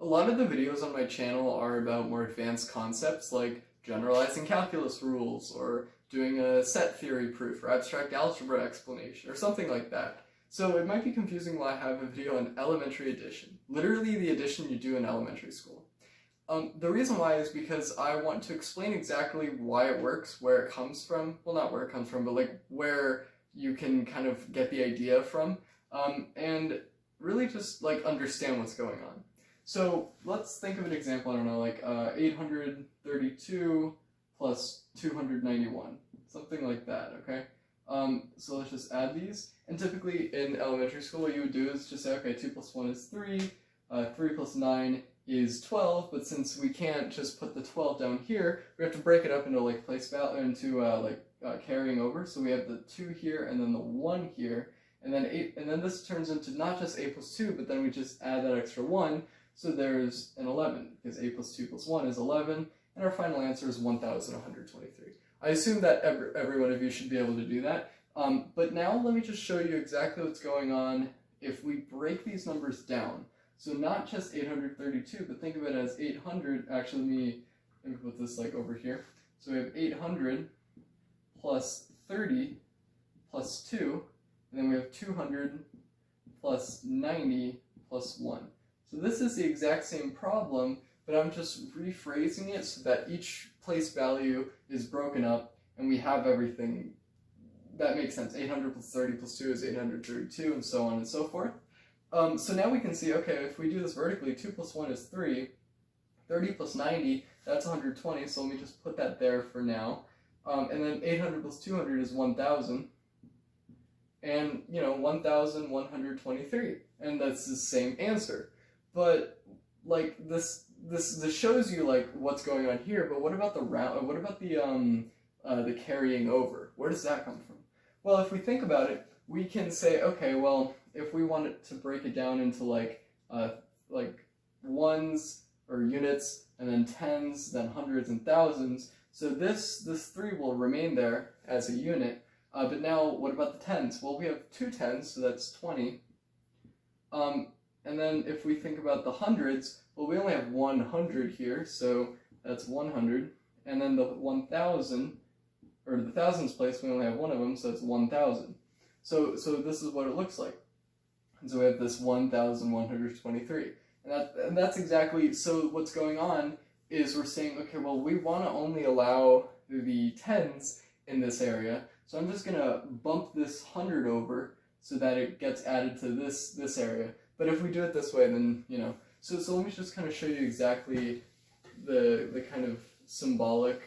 A lot of the videos on my channel are about more advanced concepts like generalizing calculus rules or doing a set theory proof or abstract algebra explanation or something like that. So it might be confusing why I have a video on elementary addition, literally the addition you do in elementary school. The reason why is because I want to explain exactly why it works, where it comes from, well not where it comes from, but like where you can kind of get the idea from, and really just like understand what's going on. So let's think of an example, I don't know, like 832 plus 291, something like that, okay? So let's just add these, and typically in elementary school what you would do is just say, okay, 2 plus 1 is 3, 3 plus 9 is 12, but since we can't just put the 12 down here, we have to break it up into like place value, into carrying over, so we have the 2 here and then the 1 here, and then 8, and then this turns into not just 8 plus 2, but then we just add that extra 1, so there's an 11, because 8 plus 2 plus 1 is 11, and our final answer is 1,123. I assume that every one of you should be able to do that, but now let me just show you exactly what's going on if we break these numbers down. So not just 832, but think of it as 800, actually let me put this like over here. So we have 800 plus 30 plus 2, and then we have 200 plus 90 plus 1. So this is the exact same problem, but I'm just rephrasing it so that each place value is broken up and we have everything that makes sense. 800 plus 30 plus 2 is 832, and so on and so forth. So now we can see, okay, if we do this vertically, 2 plus 1 is 3, 30 plus 90, that's 120, so let me just put that there for now. And then 800 plus 200 is 1,000, and, 1,123, and that's the same answer. But, like, this shows you, like, what's going on here, but what about the carrying over? Where does that come from? Well, if we think about it, we can say, okay, well, if we wanted to break it down into like ones or units, and then tens, then hundreds and thousands, so this 3 will remain there as a unit, but now what about the tens? Well, we have 2 tens, so that's 20, and then if we think about the hundreds, well, we only have 100 here, so that's 100, and then the 1,000, or the thousands place, we only have one of them, so it's 1,000. So this is what it looks like. And so we have this 1,123. And that's exactly, so what's going on is we're saying, okay, well, we want to only allow the tens in this area, so I'm just going to bump this 100 over so that it gets added to this area. But if we do it this way, then, so let me just kind of show you exactly the kind of symbolic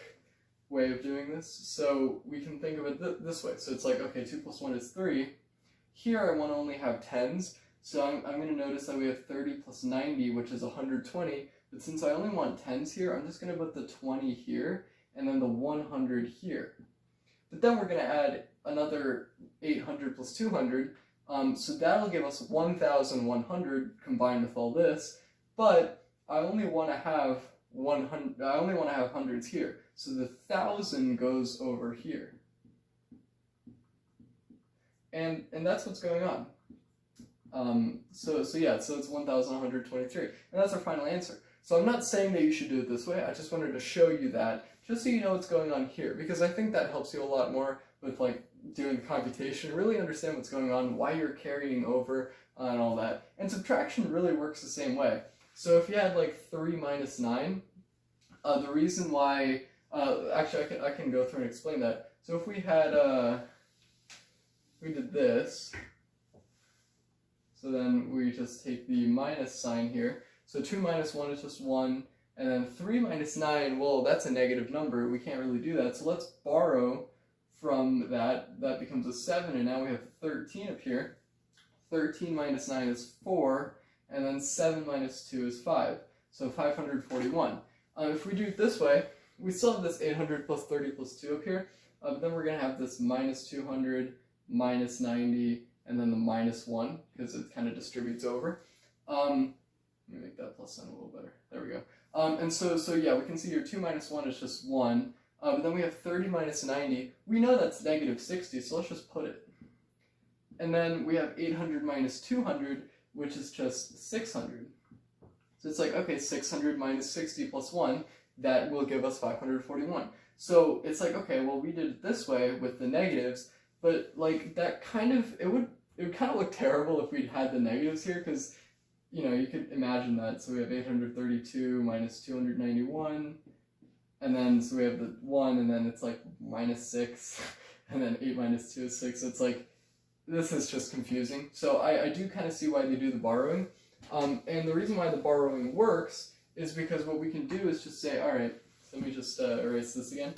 way of doing this. So we can think of it this way. So it's like, okay, 2 plus 1 is 3. Here I want to only have tens, so I'm going to notice that we have 30 plus 90, which is 120, but since I only want tens here, I'm just going to put the 20 here, and then the 100 here. But then we're going to add another 800 plus 200, so that'll give us 1,100 combined with all this, but I only want to have hundreds here, so the 1,000 goes over here. And that's what's going on. So it's 1,123, and that's our final answer. So I'm not saying that you should do it this way, I just wanted to show you that, just so you know what's going on here, because I think that helps you a lot more with like doing the computation, really understand what's going on, why you're carrying over, and all that. And subtraction really works the same way. So if you had like 3 minus 9, the reason why, actually I can go through and explain that. So if we had, we did this, so then we just take the minus sign here. So 2 minus 1 is just 1, and then 3 minus 9, well, that's a negative number, we can't really do that, so let's borrow from that. That becomes a 7, and now we have 13 up here. 13 minus 9 is 4, and then 7 minus 2 is 5, so 541. If we do it this way, we still have this 800 plus 30 plus 2 up here, but then we're going to have this minus 200, minus 90, and then the minus 1, because it kind of distributes over. Let me make that plus sign a little better. There we go. And so yeah, we can see here 2 minus 1 is just 1, but then we have 30 minus 90. We know that's negative 60, so let's just put it. And then we have 800 minus 200, which is just 600. So it's like, okay, 600 minus 60 plus 1, that will give us 541. So it's like, okay, well, we did it this way with the negatives, but like that kind of, it would kind of look terrible if we'd had the negatives here, because, you know, you could imagine that. So we have 832 minus 291, and then so we have the 1, and then it's like minus 6, and then 8 minus 2 is 6. So it's like, this is just confusing. So I do kind of see why they do the borrowing. And the reason why the borrowing works is because what we can do is just say, all right, so let me just erase this again.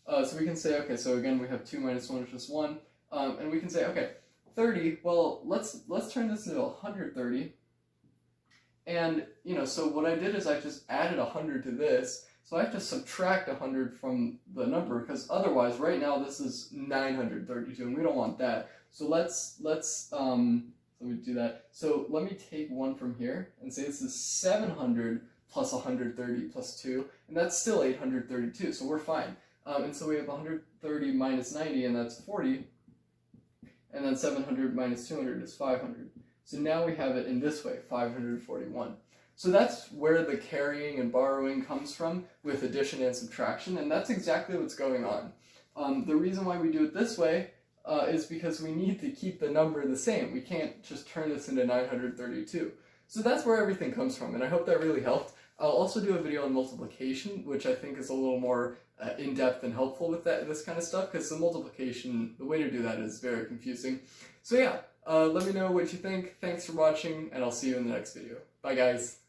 So we can say, okay, so again, we have 2 minus 1 is just 1. And we can say, okay, 30, well, let's turn this into 130. And, you know, so what I did is I just added 100 to this. So I have to subtract 100 from the number, because otherwise, right now, this is 932, and we don't want that. So let me do that. So let me take 1 from here and say this is 700 plus 130 plus 2, and that's still 832, so we're fine. And so we have 130 minus 90, and that's 40, and then 700 minus 200 is 500. So now we have it in this way, 541. So that's where the carrying and borrowing comes from with addition and subtraction, and that's exactly what's going on. The reason why we do it this way is because we need to keep the number the same. We can't just turn this into 932. So that's where everything comes from, and I hope that really helped. I'll also do a video on multiplication, which I think is a little more in-depth and helpful with this kind of stuff, because the multiplication, the way to do that is very confusing. So yeah, let me know what you think. Thanks for watching, and I'll see you in the next video. Bye, guys.